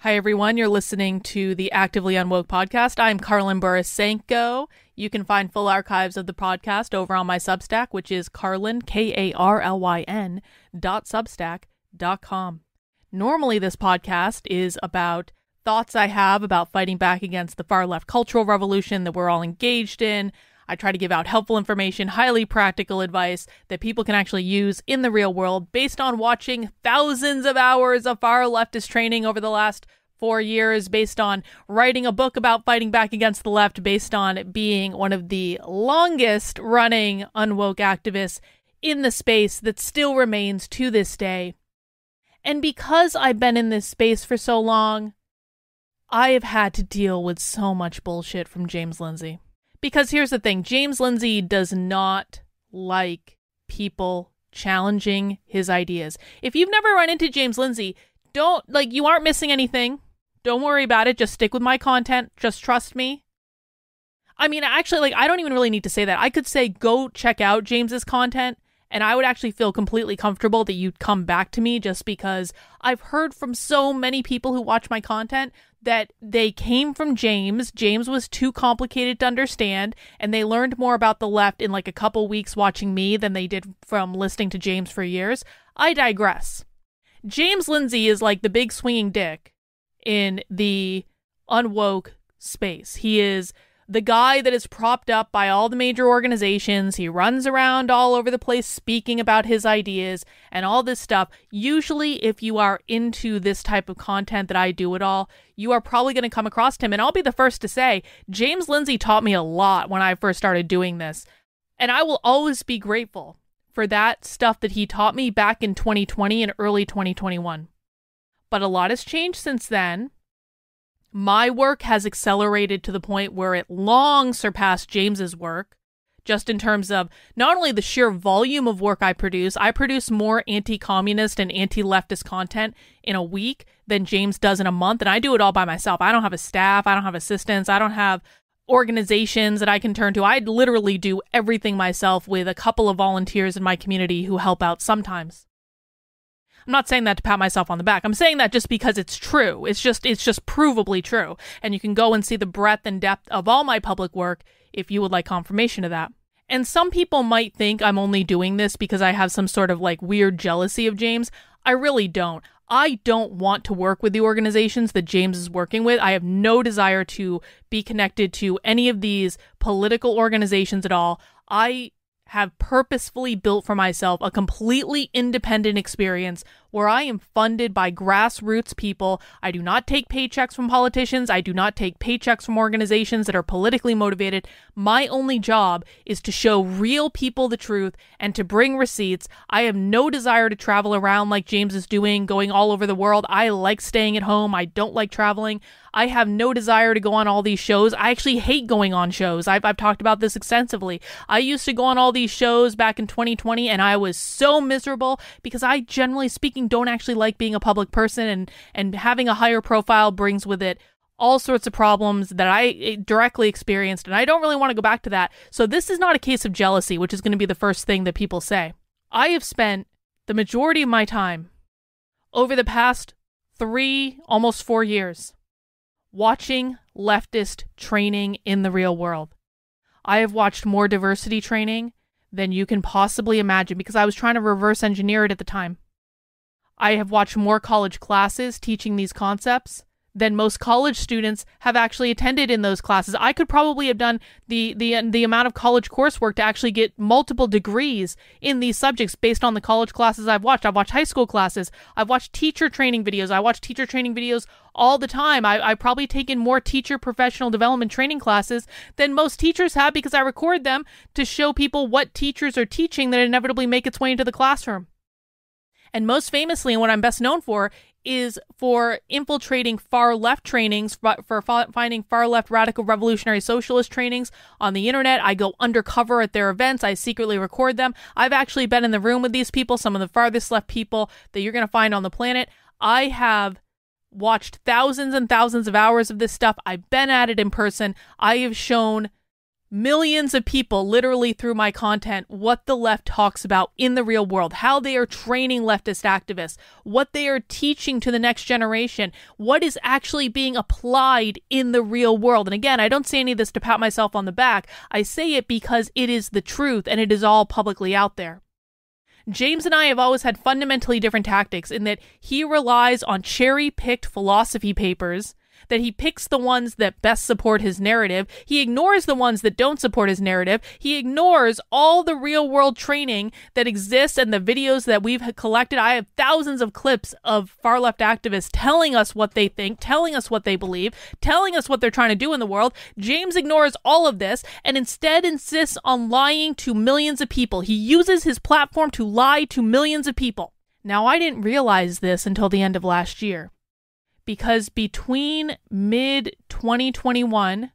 Hi, everyone. You're listening to the Actively Unwoke podcast. I'm Carlin Borisenko. You can find full archives of the podcast over on my Substack, which is Carlin, Karlyn, .substack.com. Normally, this podcast is about thoughts I have about fighting back against the far-left cultural revolution that we're all engaged in. I try to give out helpful information, highly practical advice that people can actually use in the real world based on watching thousands of hours of far leftist training over the last 4 years, based on writing a book about fighting back against the left, based on being one of the longest running unwoke activists in the space that still remains to this day. And because I've been in this space for so long, I have had to deal with so much bullshit from James Lindsay. Because here's the thing, James Lindsay does not like people challenging his ideas. If you've never run into James Lindsay, you aren't missing anything. Don't worry about it. Just stick with my content. Just trust me. I mean, actually, I don't even really need to say that. I could say, go check out James's content, and I would actually feel completely comfortable that you'd come back to me, just because I've heard from so many people who watch my content that they came from James. James was too complicated to understand, and they learned more about the left in a couple weeks watching me than they did from listening to James for years. I digress. James Lindsay is like the big swinging dick in the unwoke space. He is the guy that is propped up by all the major organizations. He runs around all over the place speaking about his ideas and all this stuff. Usually, if you are into this type of content that I do at all, you are probably going to come across him. And I'll be the first to say, James Lindsay taught me a lot when I first started doing this. And I will always be grateful for that stuff that he taught me back in 2020 and early 2021. But a lot has changed since then. My work has accelerated to the point where it long surpassed James's work, just in terms of not only the sheer volume of work I produce more anti-communist and anti-leftist content in a week than James does in a month, and I do it all by myself. I don't have a staff, I don't have assistants, I don't have organizations that I can turn to. I literally do everything myself with a couple of volunteers in my community who help out sometimes. I'm not saying that to pat myself on the back. I'm saying that just because it's true. It's just provably true. And you can go and see the breadth and depth of all my public work if you would like confirmation of that. And some people might think I'm only doing this because I have some sort of weird jealousy of James. I really don't. I don't want to work with the organizations that James is working with. I have no desire to be connected to any of these political organizations at all. I have purposefully built for myself a completely independent experience where I am funded by grassroots people. I do not take paychecks from politicians. I do not take paychecks from organizations that are politically motivated. My only job is to show real people the truth and to bring receipts. I have no desire to travel around like James is doing, going all over the world. I like staying at home. I don't like traveling. I have no desire to go on all these shows. I actually hate going on shows. I've talked about this extensively. I used to go on all these shows back in 2020 and I was so miserable because I, generally speaking, don't actually like being a public person, and having a higher profile brings with it all sorts of problems that I directly experienced, and I don't really want to go back to that. So this is not a case of jealousy, which is going to be the first thing that people say. I have spent the majority of my time over the past 3, almost 4 years watching leftist training in the real world. I have watched more diversity training than you can possibly imagine because I was trying to reverse engineer it at the time. I have watched more college classes teaching these concepts than most college students have actually attended in those classes. I could probably have done the amount of college coursework to actually get multiple degrees in these subjects based on the college classes I've watched. I've watched high school classes. I've watched teacher training videos. I watch teacher training videos all the time. I've probably taken more teacher professional development training classes than most teachers have because I record them to show people what teachers are teaching that inevitably make its way into the classroom. And most famously, and what I'm best known for, is for infiltrating far-left trainings, for finding far-left radical revolutionary socialist trainings on the internet. I go undercover at their events. I secretly record them. I've actually been in the room with these people, some of the farthest left people that you're going to find on the planet. I have watched thousands and thousands of hours of this stuff. I've been at it in person. I have shown millions of people literally through my content what the left talks about in the real world, how they are training leftist activists, what they are teaching to the next generation, what is actually being applied in the real world. And again, I don't say any of this to pat myself on the back. I say it because it is the truth and it is all publicly out there. James and I have always had fundamentally different tactics in that he relies on cherry-picked philosophy papers, that he picks the ones that best support his narrative. He ignores the ones that don't support his narrative. He ignores all the real-world training that exists and the videos that we've collected. I have thousands of clips of far-left activists telling us what they think, telling us what they believe, telling us what they're trying to do in the world. James ignores all of this and instead insists on lying to millions of people. He uses his platform to lie to millions of people. Now, I didn't realize this until the end of last year, because between mid-2021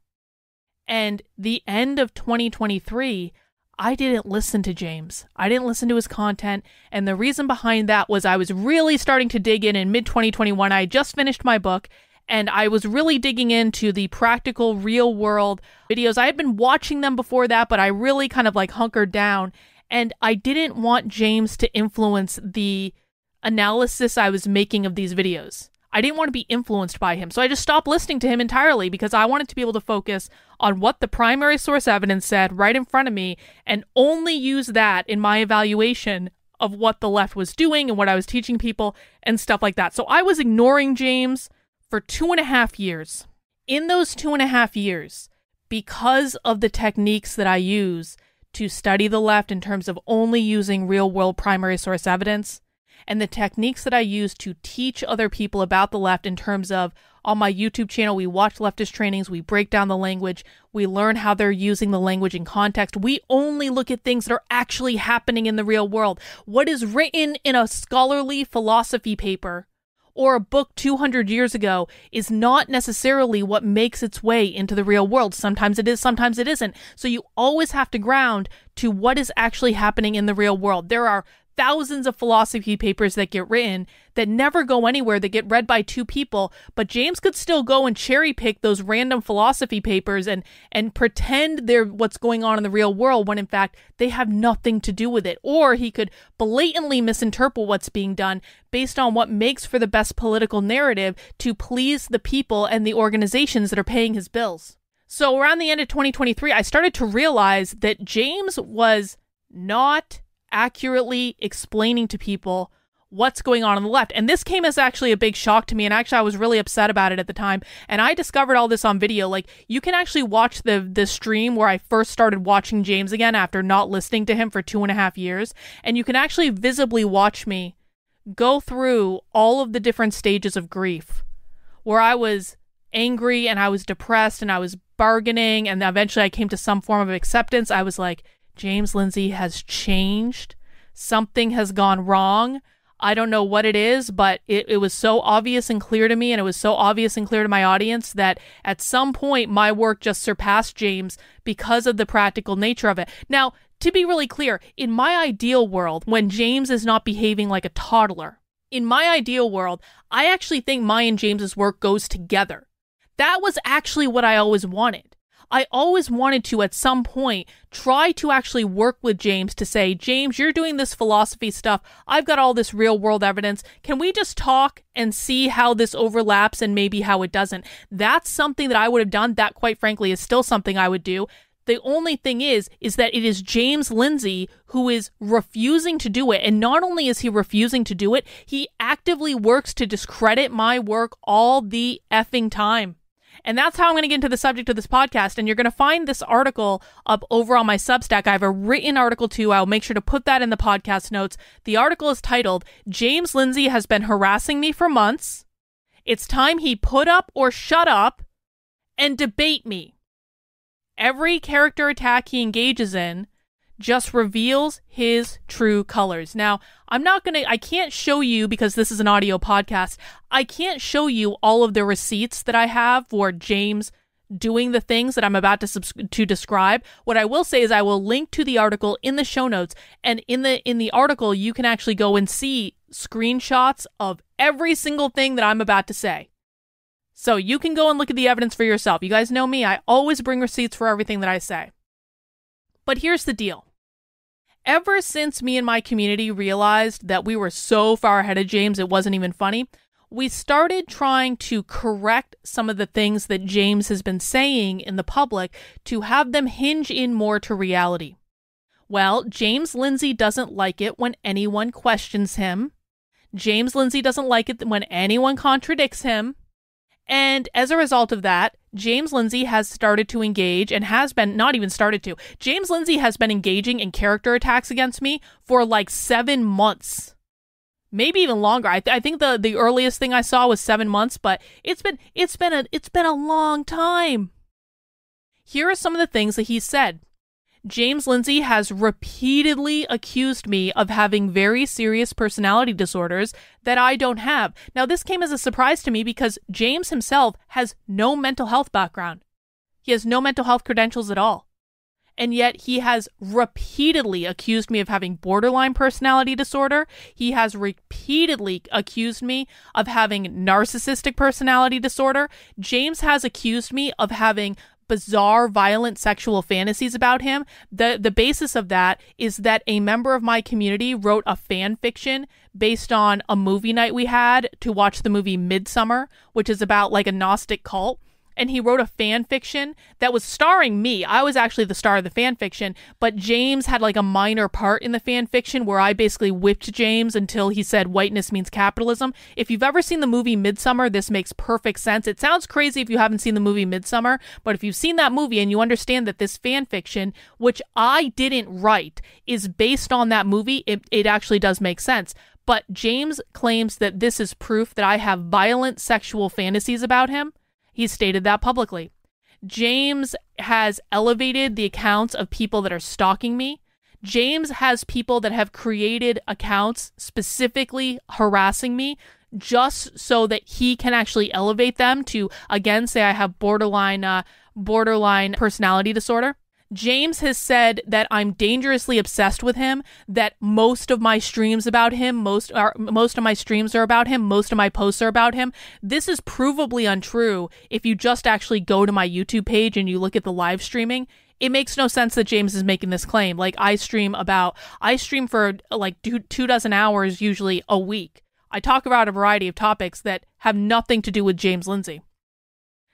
and the end of 2023, I didn't listen to James. I didn't listen to his content, and the reason behind that was I was really starting to dig in mid-2021. I had just finished my book, and I was really digging into the practical, real-world videos. I had been watching them before that, but I really kind of like hunkered down, and I didn't want James to influence the analysis I was making of these videos. I didn't want to be influenced by him, so I just stopped listening to him entirely because I wanted to be able to focus on what the primary source evidence said right in front of me and only use that in my evaluation of what the left was doing and what I was teaching people and stuff like that. So I was ignoring James for 2.5 years. In those 2.5 years, because of the techniques that I use to study the left in terms of only using real-world primary source evidence, and the techniques that I use to teach other people about the left in terms of, on my YouTube channel, we watch leftist trainings, we break down the language, we learn how they're using the language in context. We only look at things that are actually happening in the real world. What is written in a scholarly philosophy paper or a book 200 years ago is not necessarily what makes its way into the real world. Sometimes it is, sometimes it isn't. So you always have to ground to what is actually happening in the real world. There are thousands of philosophy papers that get written that never go anywhere, that get read by 2 people, but James could still go and cherry pick those random philosophy papers and pretend they're what's going on in the real world when in fact they have nothing to do with it. Or he could blatantly misinterpret what's being done based on what makes for the best political narrative to please the people and the organizations that are paying his bills. So around the end of 2023, I started to realize that James was not accurately explaining to people what's going on the left. And this came as actually a big shock to me. And actually, I was really upset about it at the time. And I discovered all this on video. Like, you can actually watch the stream where I first started watching James again after not listening to him for 2.5 years. And you can actually visibly watch me go through all of the different stages of grief where I was angry and I was depressed and I was bargaining. And eventually I came to some form of acceptance. I was like, James Lindsay has changed. Something has gone wrong. I don't know what it is, but it was so obvious and clear to me, and it was so obvious and clear to my audience that at some point my work just surpassed James because of the practical nature of it. Now, to be really clear, in my ideal world, when James is not behaving like a toddler, in my ideal world, I actually think my and James's work goes together. That was actually what I always wanted. I always wanted to, at some point, try to actually work with James to say, James, you're doing this philosophy stuff. I've got all this real world evidence. Can we just talk and see how this overlaps and maybe how it doesn't? That's something that I would have done. That, quite frankly, is still something I would do. The only thing is that it is James Lindsay who is refusing to do it. And not only is he refusing to do it, he actively works to discredit my work all the effing time. And that's how I'm going to get into the subject of this podcast. And you're going to find this article up over on my Substack. I have a written article too. I'll make sure to put that in the podcast notes. The article is titled, James Lindsay has been harassing me for months. It's time he put up or shut up and debate me. Every character attack he engages in just reveals his true colors. Now, I can't show you, because this is an audio podcast, I can't show you all of the receipts that I have for James doing the things that I'm about to describe. What I will say is I will link to the article in the show notes, and in the article, you can actually go and see screenshots of every single thing that I'm about to say. So you can go and look at the evidence for yourself. You guys know me. I always bring receipts for everything that I say. But here's the deal. Ever since me and my community realized that we were so far ahead of James, it wasn't even funny, we started trying to correct some of the things that James has been saying in the public to have them hinge in more to reality. Well, James Lindsay doesn't like it when anyone questions him. James Lindsay doesn't like it when anyone contradicts him. And as a result of that, James Lindsay has started to engage and has been, not even started to, James Lindsay has been engaging in character attacks against me for like 7 months. Maybe even longer. I think the earliest thing I saw was 7 months, but it's been a long time. Here are some of the things that he said. James Lindsay has repeatedly accused me of having very serious personality disorders that I don't have. Now, this came as a surprise to me because James himself has no mental health background. He has no mental health credentials at all. And yet he has repeatedly accused me of having borderline personality disorder. He has repeatedly accused me of having narcissistic personality disorder. James has accused me of having bizarre, violent sexual fantasies about him. The basis of that is that a member of my community wrote a fan fiction based on a movie night we had to watch the movie Midsummer, which is about like a Gnostic cult. And he wrote a fan fiction that was starring me. I was actually the star of the fan fiction, but James had like a minor part in the fan fiction where I basically whipped James until he said whiteness means capitalism. If you've ever seen the movie Midsummer, this makes perfect sense. It sounds crazy if you haven't seen the movie Midsummer, but if you've seen that movie and you understand that this fan fiction, which I didn't write, is based on that movie, it actually does make sense. But James claims that this is proof that I have violent sexual fantasies about him. He stated that publicly. James has elevated the accounts of people that are stalking me. James has people that have created accounts specifically harassing me just so that he can actually elevate them to, again, say I have borderline personality disorder. James has said that I'm dangerously obsessed with him, that most of my streams about him, most of my streams are about him, most of my posts are about him. This is provably untrue if you just actually go to my YouTube page and you look at the live streaming. It makes no sense that James is making this claim. Like I stream for like 24 hours usually a week. I talk about a variety of topics that have nothing to do with James Lindsay.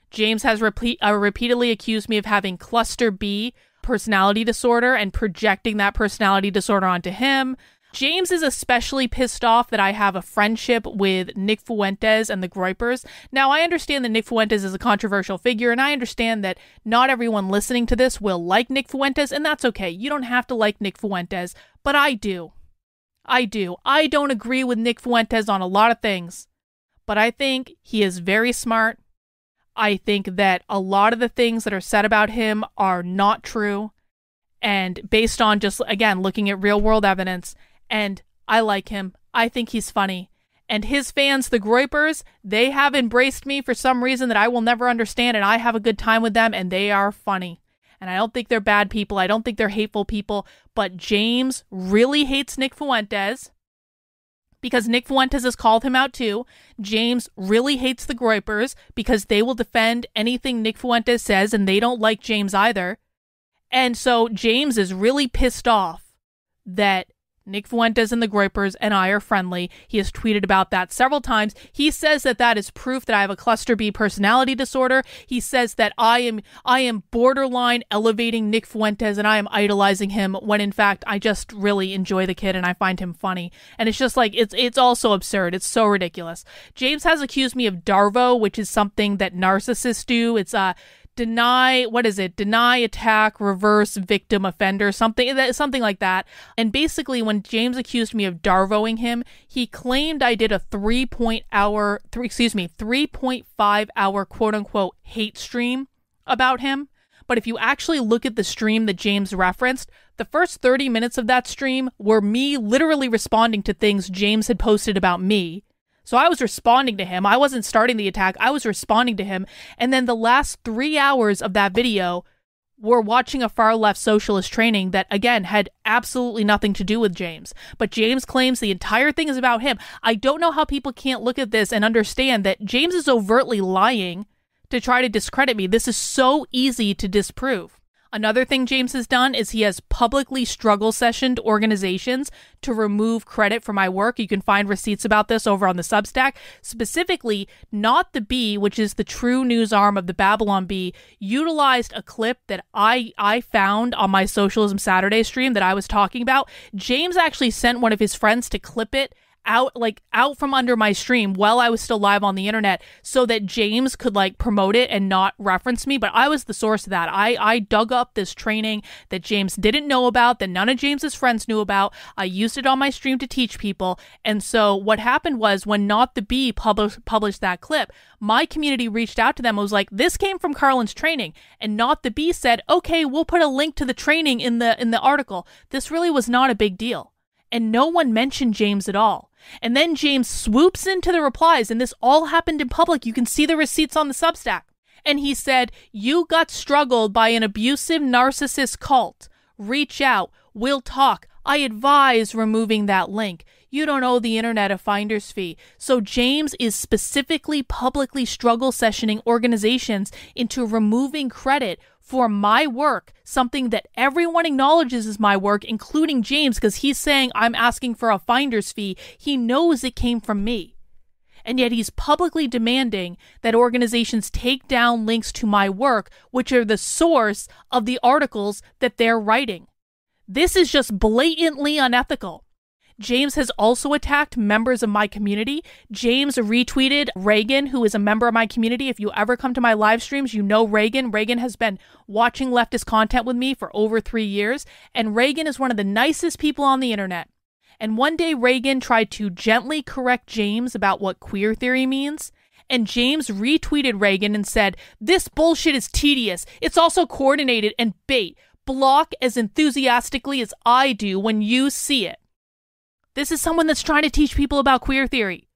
James has repeatedly accused me of having cluster B personality disorder and projecting that personality disorder onto him. James is especially pissed off that I have a friendship with Nick Fuentes and the Groypers. Now, I understand that Nick Fuentes is a controversial figure, and I understand that not everyone listening to this will like Nick Fuentes, and that's okay. You don't have to like Nick Fuentes, but I do. I don't agree with Nick Fuentes on a lot of things, but I think he is very smart. I think that a lot of the things that are said about him are not true, and based on just, again, looking at real world evidence, and I like him. I think he's funny. And his fans, the Groypers, they have embraced me for some reason that I will never understand, and I have a good time with them, and they are funny. And I don't think they're bad people. I don't think they're hateful people, but James really hates Nick Fuentes, because Nick Fuentes has called him out too. James really hates the Groypers because they will defend anything Nick Fuentes says, and they don't like James either. And so James is really pissed off that Nick Fuentes and the Groypers and I are friendly. He has tweeted about that several times. He says that that is proof that I have a cluster B personality disorder. He says that I am borderline elevating Nick Fuentes and I am idolizing him, when in fact I just really enjoy the kid and I find him funny. And it's just like, it's all so absurd. It's so ridiculous. James has accused me of Darvo, which is something that narcissists do. It's deny, attack, reverse, victim, offender, something like that. And basically, when James accused me of Darvoing him, he claimed I did a 3.5 hour quote unquote hate stream about him. But if you actually look at the stream that James referenced, the first 30 minutes of that stream were me literally responding to things James had posted about me. So I was responding to him. I wasn't starting the attack. I was responding to him. And then the last 3 hours of that video were watching a far left socialist training that, again, had absolutely nothing to do with James. But James claims the entire thing is about him. I don't know how people can't look at this and understand that James is overtly lying to try to discredit me. This is so easy to disprove. Another thing James has done is he has publicly struggle sessioned organizations to remove credit for my work. You can find receipts about this over on the Substack. Specifically, Not the Bee, which is the true news arm of the Babylon Bee, utilized a clip that I found on my Socialism Saturday stream that I was talking about. James actually sent one of his friends to clip it out from under my stream while I was still live on the internet so that James could promote it and not reference me. But I was the source of that. I dug up this training that James didn't know about, that none of James's friends knew about. I used it on my stream to teach people. And so what happened was when Not the Bee published that clip, my community reached out to them. I was like, this came from Carlin's training. And Not the Bee said, okay, we'll put a link to the training in the article. This really was not a big deal. And no one mentioned James at all. And then James swoops into the replies, and this all happened in public. You can see the receipts on the Substack. And he said, you got struggled by an abusive narcissist cult. Reach out. We'll talk. I advise removing that link. You don't owe the internet a finder's fee. So James is specifically publicly struggle sessioning organizations into removing credit for my work, something that everyone acknowledges is my work, including James, because he's saying I'm asking for a finder's fee. He knows it came from me. And yet he's publicly demanding that organizations take down links to my work, which are the source of the articles that they're writing. This is just blatantly unethical. James has also attacked members of my community. James retweeted Reagan, who is a member of my community. If you ever come to my live streams, you know Reagan. Reagan has been watching leftist content with me for over 3 years, and Reagan is one of the nicest people on the internet. And one day Reagan tried to gently correct James about what queer theory means, and James retweeted Reagan and said, this bullshit is tedious. It's also coordinated and bait. Block as enthusiastically as I do when you see it. This is someone that's trying to teach people about queer theory.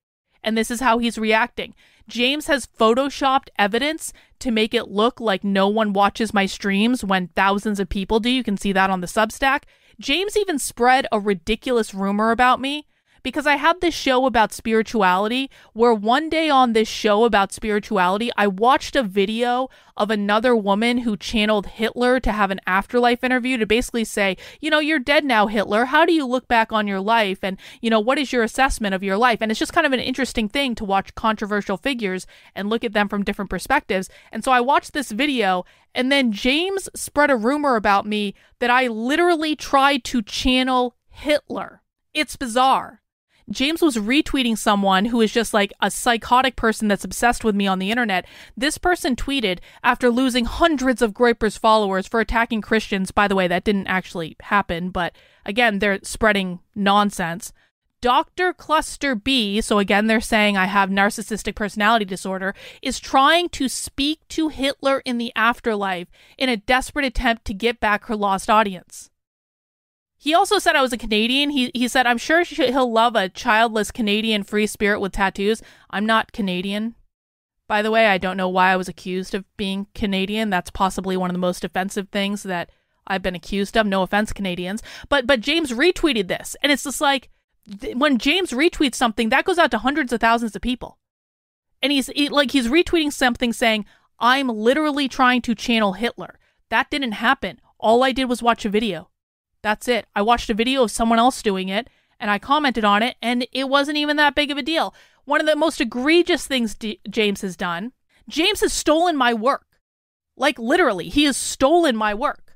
And this is how he's reacting. James has photoshopped evidence to make it look like no one watches my streams when thousands of people do. You can see that on the Substack. James even spread a ridiculous rumor about me because I had this show about spirituality where one day on this show about spirituality, I watched a video of another woman who channeled Hitler to have an afterlife interview to basically say, you're dead now, Hitler. How do you look back on your life? And, what is your assessment of your life? And it's just kind of an interesting thing to watch controversial figures and look at them from different perspectives. And so I watched this video, and then James spread a rumor about me that I literally tried to channel Hitler. It's bizarre. James was retweeting someone who is just like a psychotic person that's obsessed with me on the internet. This person tweeted after losing hundreds of Groyper's followers for attacking Christians. By the way, that didn't actually happen, but again, they're spreading nonsense. Dr. Cluster B, so again, they're saying I have narcissistic personality disorder, is trying to speak to Hitler in the afterlife in a desperate attempt to get back her lost audience. He also said I was a Canadian. He said, I'm sure he'll love a childless Canadian free spirit with tattoos. I'm not Canadian. By the way, I don't know why I was accused of being Canadian. That's possibly one of the most offensive things that I've been accused of. No offense, Canadians. But James retweeted this. And it's just like, when James retweets something, that goes out to hundreds of thousands of people. And he's retweeting something saying, I'm literally trying to channel Hitler. That didn't happen. All I did was watch a video. That's it. I watched a video of someone else doing it, and I commented on it, and it wasn't even that big of a deal. One of the most egregious things James has done, James has stolen my work. Literally, he has stolen my work.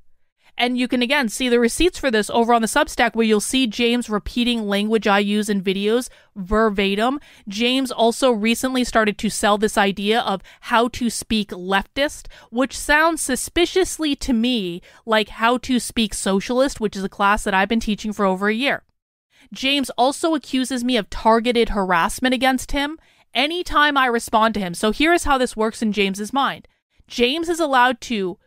And you can, again, see the receipts for this over on the Substack where you'll see James repeating language I use in videos verbatim. James also recently started to sell this idea of how to speak leftist, which sounds suspiciously to me like how to speak socialist, which is a class that I've been teaching for over a year. James also accuses me of targeted harassment against him anytime I respond to him. So here's how this works in James's mind. James is allowed to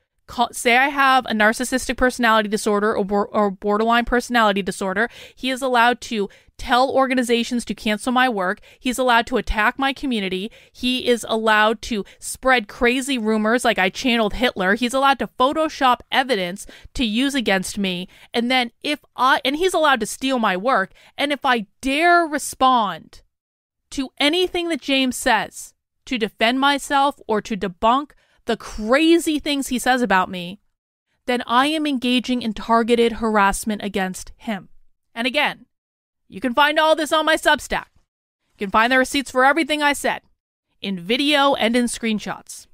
say I have a narcissistic personality disorder or borderline personality disorder. He is allowed to tell organizations to cancel my work. He's allowed to attack my community. He is allowed to spread crazy rumors like I channeled Hitler. He's allowed to Photoshop evidence to use against me. And then he's allowed to steal my work. And if I dare respond to anything that James says to defend myself or to debunk the crazy things he says about me, then I am engaging in targeted harassment against him. And again, you can find all this on my Substack. You can find the receipts for everything I said, in video and in screenshots.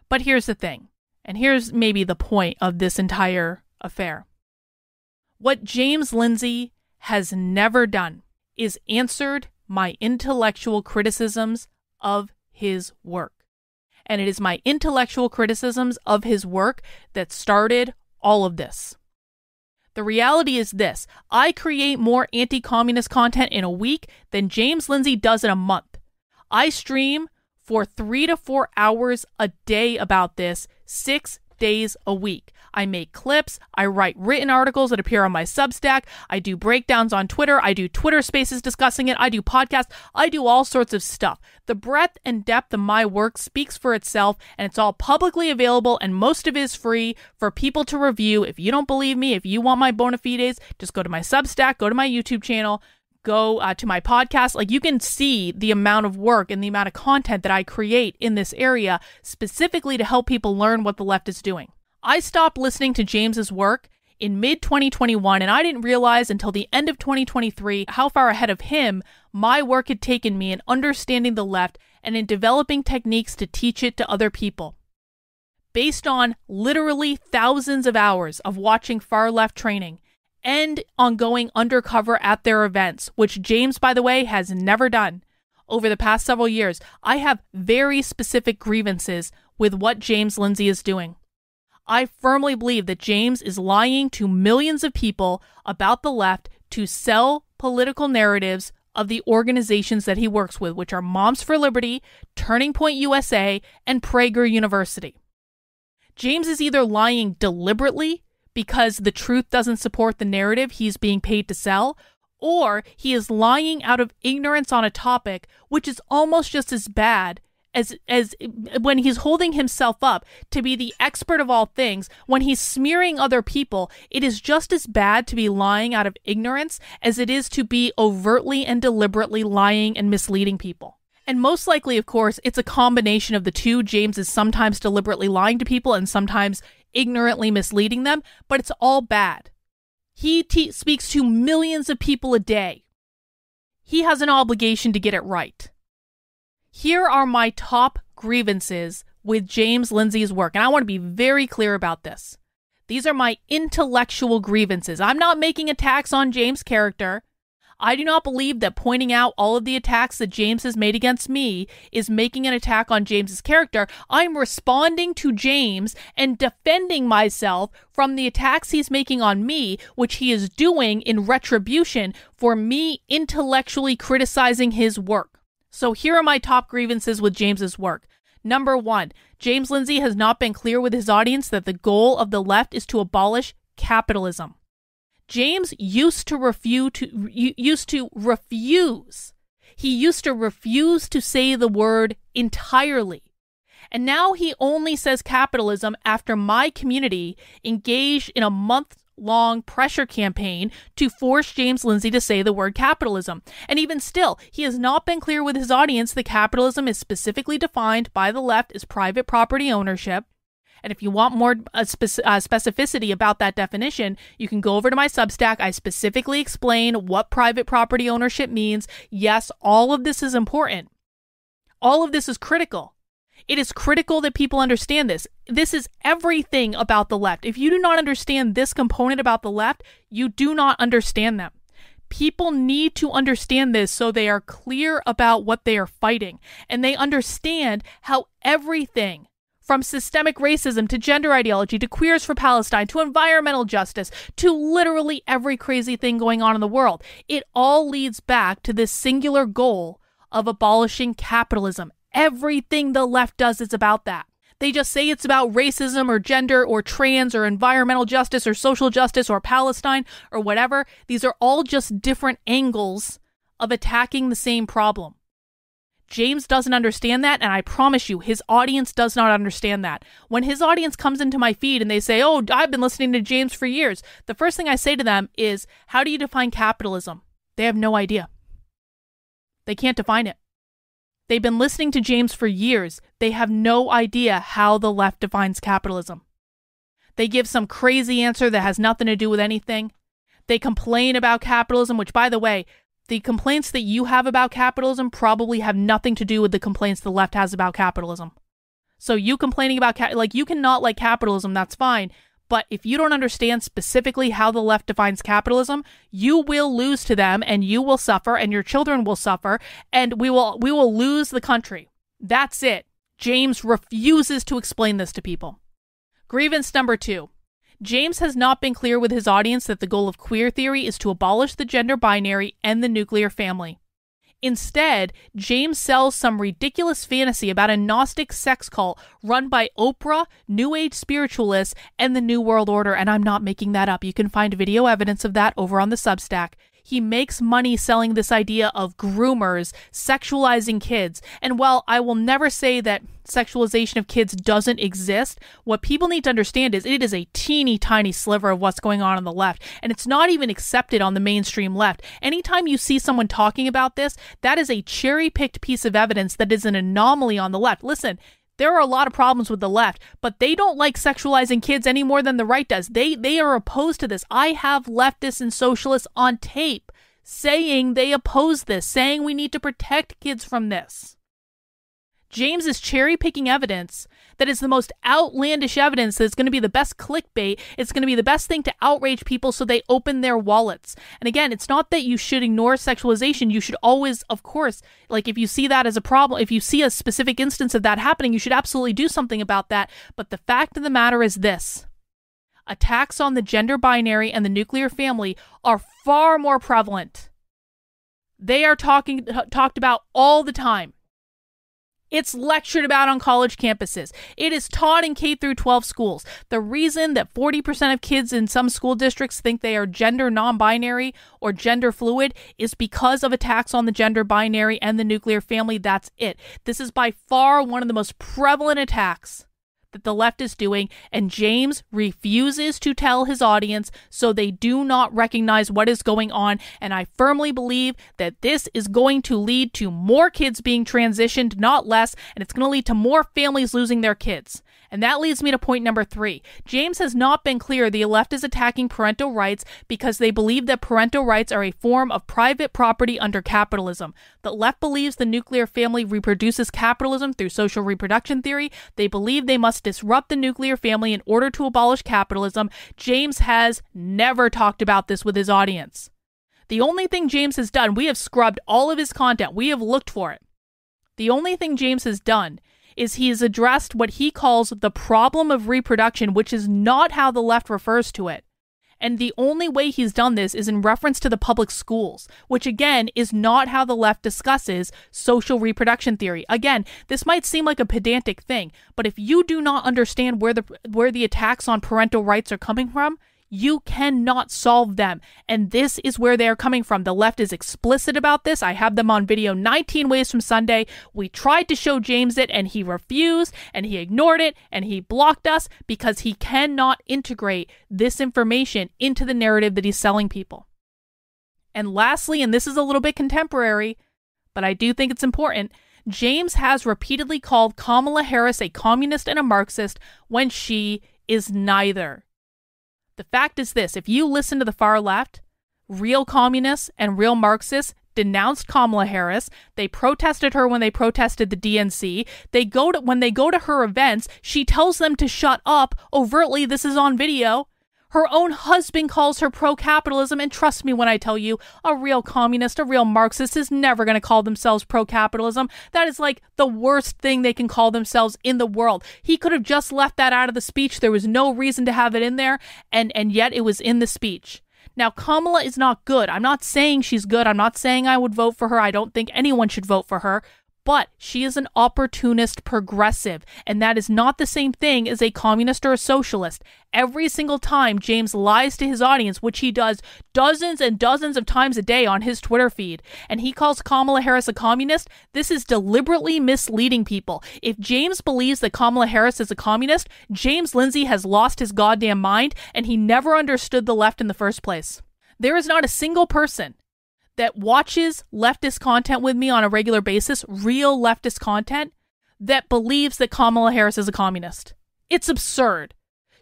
But here's the thing, and here's maybe the point of this entire affair. What James Lindsay has never done is answered my intellectual criticisms of his work. And it is my intellectual criticisms of his work that started all of this. The reality is this: I create more anti-communist content in a week than James Lindsay does in a month. I stream for 3 to 4 hours a day about this, 6 days a week. I make clips, I write written articles that appear on my Substack, I do breakdowns on Twitter, I do Twitter spaces discussing it, I do podcasts, I do all sorts of stuff. The breadth and depth of my work speaks for itself, and it's all publicly available, and most of it is free for people to review. If you don't believe me, if you want my bona fides, just go to my Substack, go to my YouTube channel, go to my podcast. Like, you can see the amount of work and the amount of content that I create in this area specifically to help people learn what the left is doing. I stopped listening to James's work in mid-2021, and I didn't realize until the end of 2023 how far ahead of him my work had taken me in understanding the left and in developing techniques to teach it to other people. Based on literally thousands of hours of watching far-left training and on going undercover at their events, which James, by the way, has never done. Over the past several years, I have very specific grievances with what James Lindsay is doing. I firmly believe that James is lying to millions of people about the left to sell political narratives of the organizations that he works with, which are Moms for Liberty, Turning Point USA, and Prager University. James is either lying deliberately because the truth doesn't support the narrative he's being paid to sell, or he is lying out of ignorance on a topic, which is almost just as bad as when he's holding himself up to be the expert of all things. When he's smearing other people, it is just as bad to be lying out of ignorance as it is to be overtly and deliberately lying and misleading people. And most likely, of course, it's a combination of the two. James is sometimes deliberately lying to people and sometimes ignorantly misleading them, but it's all bad. He speaks to millions of people a day. He has an obligation to get it right. Here are my top grievances with James Lindsay's work, and I want to be very clear about this. These are my intellectual grievances. I'm not making attacks on James' character. I do not believe that pointing out all of the attacks that James has made against me is making an attack on James's character. I'm responding to James and defending myself from the attacks he's making on me, which he is doing in retribution for me intellectually criticizing his work. So here are my top grievances with James's work. Number 1, James Lindsay has not been clear with his audience that the goal of the left is to abolish capitalism. James used to refuse to say the word entirely. And now he only says capitalism after my community engaged in a month-long pressure campaign to force James Lindsay to say the word capitalism. And even still, he has not been clear with his audience that capitalism is specifically defined by the left as private property ownership. And if you want more specificity about that definition, you can go over to my Substack. I specifically explain what private property ownership means. Yes, all of this is important. All of this is critical. It is critical that people understand this. This is everything about the left. If you do not understand this component about the left, you do not understand them. People need to understand this so they are clear about what they are fighting, and they understand how everything from systemic racism to gender ideology to Queers for Palestine to environmental justice to literally every crazy thing going on in the world, it all leads back to this singular goal of abolishing capitalism. Everything the left does is about that. They just say it's about racism or gender or trans or environmental justice or social justice or Palestine or whatever. These are all just different angles of attacking the same problem. James doesn't understand that, and I promise you, his audience does not understand that. When his audience comes into my feed and they say, "Oh, I've been listening to James for years," the first thing I say to them is, "How do you define capitalism?" They have no idea. They can't define it. They've been listening to James for years. They have no idea how the left defines capitalism. They give some crazy answer that has nothing to do with anything. They complain about capitalism, which, by the way, the complaints that you have about capitalism probably have nothing to do with the complaints the left has about capitalism. So you complaining about, you can not like capitalism, that's fine. But if you don't understand specifically how the left defines capitalism, you will lose to them and you will suffer and your children will suffer and we will lose the country. That's it. James refuses to explain this to people. Grievance number 2. James has not been clear with his audience that the goal of queer theory is to abolish the gender binary and the nuclear family. Instead, James sells some ridiculous fantasy about a Gnostic sex cult run by Oprah, New Age spiritualists, and the New World Order, and I'm not making that up. You can find video evidence of that over on the Substack. He makes money selling this idea of groomers sexualizing kids. And while I will never say that sexualization of kids doesn't exist, what people need to understand is it is a teeny tiny sliver of what's going on the left. And it's not even accepted on the mainstream left. Anytime you see someone talking about this, that is a cherry-picked piece of evidence that is an anomaly on the left. Listen, there are a lot of problems with the left, but they don't like sexualizing kids any more than the right does. They are opposed to this. I have leftists and socialists on tape saying they oppose this, saying we need to protect kids from this. James is cherry-picking evidence that is the most outlandish evidence that's going to be the best clickbait. It's going to be the best thing to outrage people so they open their wallets. And again, it's not that you should ignore sexualization. You should always, of course, if you see that as a problem, if you see a specific instance of that happening, you should absolutely do something about that. But the fact of the matter is this. Attacks on the gender binary and the nuclear family are far more prevalent. They are talked about all the time. It's lectured about on college campuses. It is taught in K through 12 schools. The reason that 40% of kids in some school districts think they are gender non-binary or gender fluid is because of attacks on the gender binary and the nuclear family. That's it. This is by far one of the most prevalent attacks that the left is doing, and James refuses to tell his audience, so they do not recognize what is going on. And I firmly believe that this is going to lead to more kids being transitioned, not less, and it's going to lead to more families losing their kids. And that leads me to point number 3. James has not been clear the left is attacking parental rights because they believe that parental rights are a form of private property under capitalism. The left believes the nuclear family reproduces capitalism through social reproduction theory. They believe they must disrupt the nuclear family in order to abolish capitalism. James has never talked about this with his audience. The only thing James has done, we have scrubbed all of his content. We have looked for it. The only thing James has done is he has addressed what he calls the problem of reproduction, which is not how the left refers to it. And the only way he's done this is in reference to the public schools, which again is not how the left discusses social reproduction theory. Again, this might seem like a pedantic thing, but if you do not understand where the attacks on parental rights are coming from, you cannot solve them. And this is where they are coming from. The left is explicit about this. I have them on video 19 ways from Sunday. We tried to show James it and he refused and he ignored it and he blocked us because he cannot integrate this information into the narrative that he's selling people. And lastly, and this is a little bit contemporary, but I do think it's important, James has repeatedly called Kamala Harris a communist and a Marxist when she is neither. The fact is this, if you listen to the far left, real communists and real Marxists denounced Kamala Harris. They protested her when they protested the DNC. When they go to her events, she tells them to shut up overtly. This is on video. Her own husband calls her pro-capitalism, and trust me when I tell you, a real communist, a real Marxist is never going to call themselves pro-capitalism. That is like the worst thing they can call themselves in the world. He could have just left that out of the speech. There was no reason to have it in there, and yet it was in the speech. Now, Kamala is not good. I'm not saying she's good. I'm not saying I would vote for her. I don't think anyone should vote for her. But she is an opportunist progressive, and that is not the same thing as a communist or a socialist. Every single time James lies to his audience, which he does dozens and dozens of times a day on his Twitter feed, and he calls Kamala Harris a communist, this is deliberately misleading people. If James believes that Kamala Harris is a communist, James Lindsay has lost his goddamn mind, and he never understood the left in the first place. There is not a single person that watches leftist content with me on a regular basis, real leftist content, that believes that Kamala Harris is a communist. It's absurd.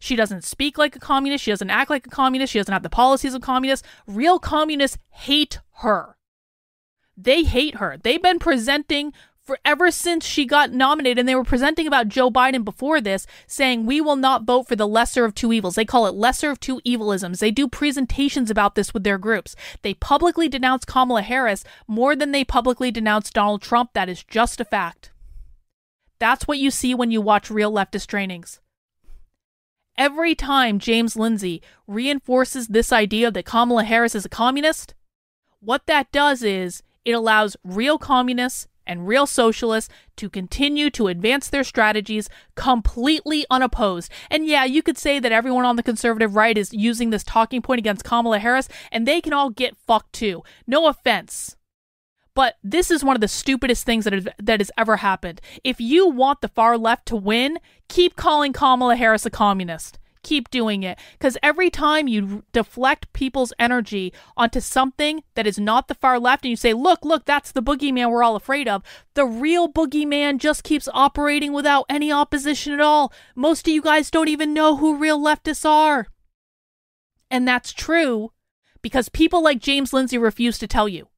She doesn't speak like a communist. She doesn't act like a communist. She doesn't have the policies of communists. Real communists hate her. They hate her. They've been presenting ever since she got nominated, and they were presenting about Joe Biden before this, saying we will not vote for the lesser of two evils. They call it lesser of two evilisms. They do presentations about this with their groups. They publicly denounce Kamala Harris more than they publicly denounce Donald Trump. That is just a fact. That's what you see when you watch real leftist trainings. Every time James Lindsay reinforces this idea that Kamala Harris is a communist, what that does is it allows real communists and real socialists to continue to advance their strategies completely unopposed. And yeah, you could say that everyone on the conservative right is using this talking point against Kamala Harris, and they can all get fucked too. No offense. But this is one of the stupidest things that has ever happened. If you want the far left to win, keep calling Kamala Harris a communist. Keep doing it. Because every time you deflect people's energy onto something that is not the far left and you say, look, that's the boogeyman we're all afraid of, the real boogeyman just keeps operating without any opposition at all. Most of you guys don't even know who real leftists are. And that's true because people like James Lindsay refuse to tell you.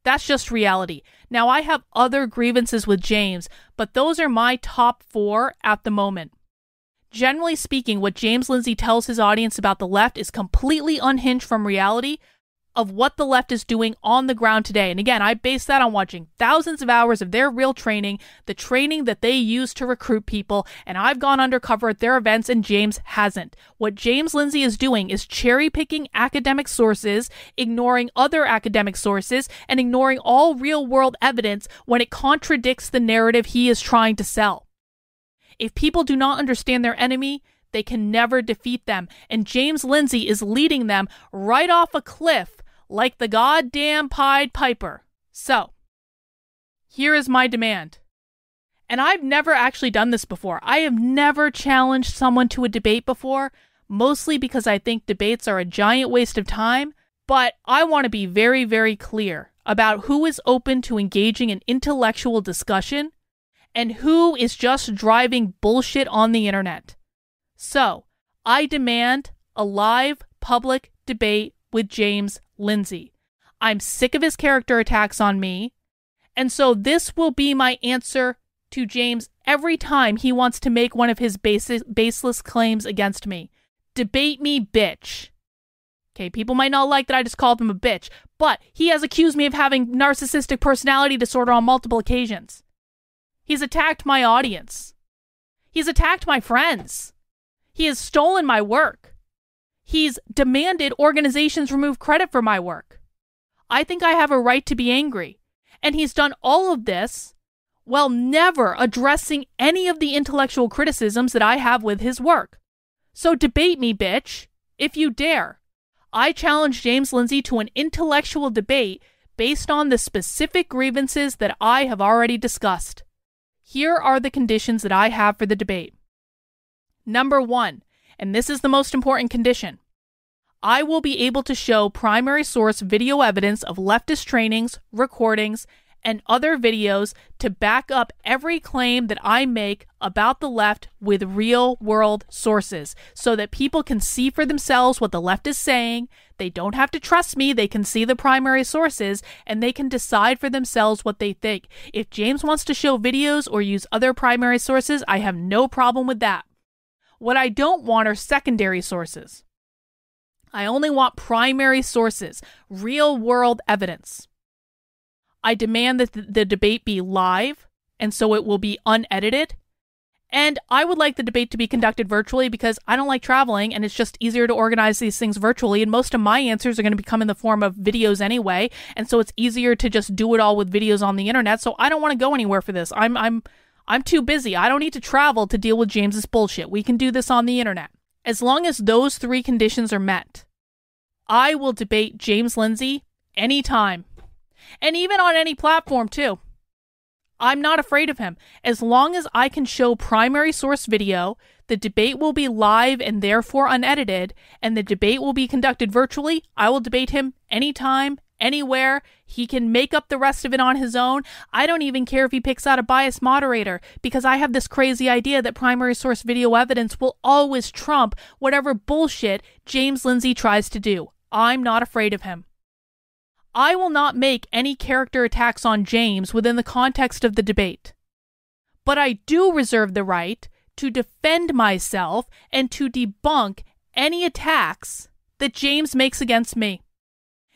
That's just reality. Now, I have other grievances with James, but those are my top 4 at the moment. Generally speaking, what James Lindsay tells his audience about the left is completely unhinged from reality of what the left is doing on the ground today. And again, I base that on watching thousands of hours of their real training, the training that they use to recruit people, and I've gone undercover at their events and James hasn't. What James Lindsay is doing is cherry-picking academic sources, ignoring other academic sources, and ignoring all real-world evidence when it contradicts the narrative he is trying to sell. If people do not understand their enemy, they can never defeat them. And James Lindsay is leading them right off a cliff like the goddamn Pied Piper. So, here is my demand. And I've never actually done this before. I have never challenged someone to a debate before, mostly because I think debates are a giant waste of time. But I want to be very, very clear about who is open to engaging in intellectual discussion and who is just driving bullshit on the internet. So, I demand a live public debate with James Lindsay. I'm sick of his character attacks on me, and so this will be my answer to James every time he wants to make one of his baseless claims against me. Debate me, bitch. Okay, people might not like that I just called him a bitch, but he has accused me of having narcissistic personality disorder on multiple occasions. He's attacked my audience. He's attacked my friends. He has stolen my work. He's demanded organizations remove credit for my work. I think I have a right to be angry. And he's done all of this while never addressing any of the intellectual criticisms that I have with his work. So debate me, bitch, if you dare. I challenge James Lindsay to an intellectual debate based on the specific grievances that I have already discussed. Here are the conditions that I have for the debate. Number 1, and this is the most important condition, I will be able to show primary source video evidence of leftist trainings, recordings, and other videos to back up every claim that I make about the left with real-world sources so that people can see for themselves what the left is saying. They don't have to trust me. They can see the primary sources, and they can decide for themselves what they think. If James wants to show videos or use other primary sources, I have no problem with that. What I don't want are secondary sources. I only want primary sources, real-world evidence. I demand that the debate be live, and so it will be unedited. And I would like the debate to be conducted virtually because I don't like traveling, and it's just easier to organize these things virtually. And most of my answers are going to come in the form of videos anyway, and so it's easier to just do it all with videos on the internet. So I don't want to go anywhere for this. I'm too busy. I don't need to travel to deal with James's bullshit. We can do this on the internet. As long as those 3 conditions are met, I will debate James Lindsay anytime. And even on any platform, too. I'm not afraid of him. As long as I can show primary source video, the debate will be live and therefore unedited, and the debate will be conducted virtually, I will debate him anytime, anywhere. He can make up the rest of it on his own. I don't even care if he picks out a biased moderator, because I have this crazy idea that primary source video evidence will always trump whatever bullshit James Lindsay tries to do. I'm not afraid of him. I will not make any character attacks on James within the context of the debate. But I do reserve the right to defend myself and to debunk any attacks that James makes against me.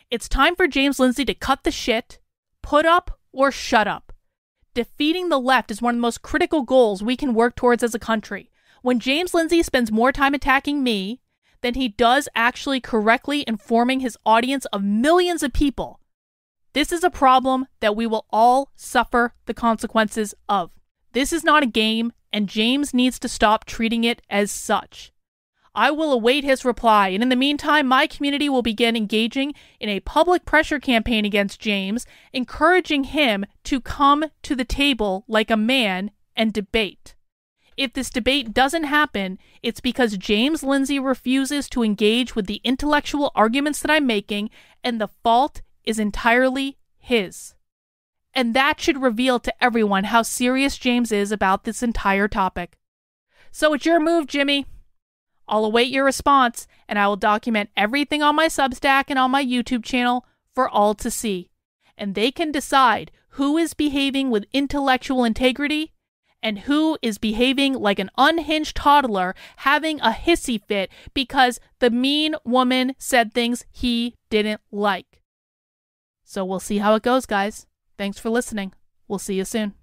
It's time for James Lindsay to cut the shit, put up or shut up. Defeating the left is one of the most critical goals we can work towards as a country. When James Lindsay spends more time attacking me than he does actually correctly informing his audience of millions of people, this is a problem that we will all suffer the consequences of. This is not a game, and James needs to stop treating it as such. I will await his reply, and in the meantime, my community will begin engaging in a public pressure campaign against James, encouraging him to come to the table like a man and debate. If this debate doesn't happen, it's because James Lindsay refuses to engage with the intellectual arguments that I'm making, and the fault is entirely his. And that should reveal to everyone how serious James is about this entire topic. So it's your move, Jimmy. I'll await your response, and I will document everything on my Substack and on my YouTube channel for all to see. And they can decide who is behaving with intellectual integrity and who is behaving like an unhinged toddler having a hissy fit because the mean woman said things he didn't like. So we'll see how it goes, guys. Thanks for listening. We'll see you soon.